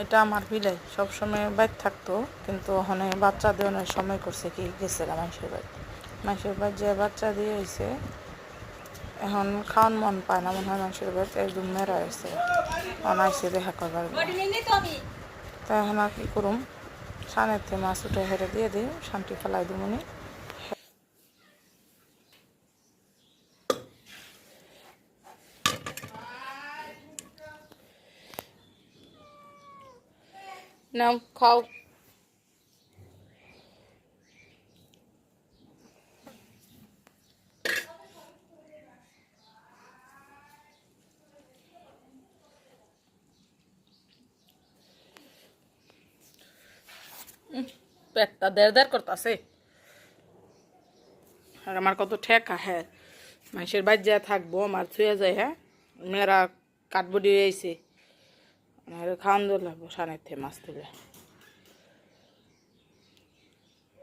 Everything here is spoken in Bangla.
এটা আমার বিলাই সবসময় বাইর থাকতো, কিন্তু ওখানে বাচ্চা দেওয়ানোর সময় করছে কি গেছিলাম মানুষের বাড়ি যে বাচ্চা দিয়ে হয়েছে। এখন খাওয়ান মন পায় না, মনে হয় মানুষের বাড়িতে একদম মেরা হয়েছে, অনাইসে দেখা করবার। তা এখন আর কি করুম, সানেতে মাছ উঠে হেরে দিয়ে দিই, শান্তি ফেলাই দুমনি। নাও খাও। পেটটা দের দের করতেছে। আর আমার কত ঠেকা, হ্যাঁ মানুষের বাড়ি যা থাকবো আমার ছুঁয়ে যায়। হ্যাঁ মেয়েরা কাঠবডি হয়েছে, খাওয়ান দিলে সানের থেকে মাছ তুলে।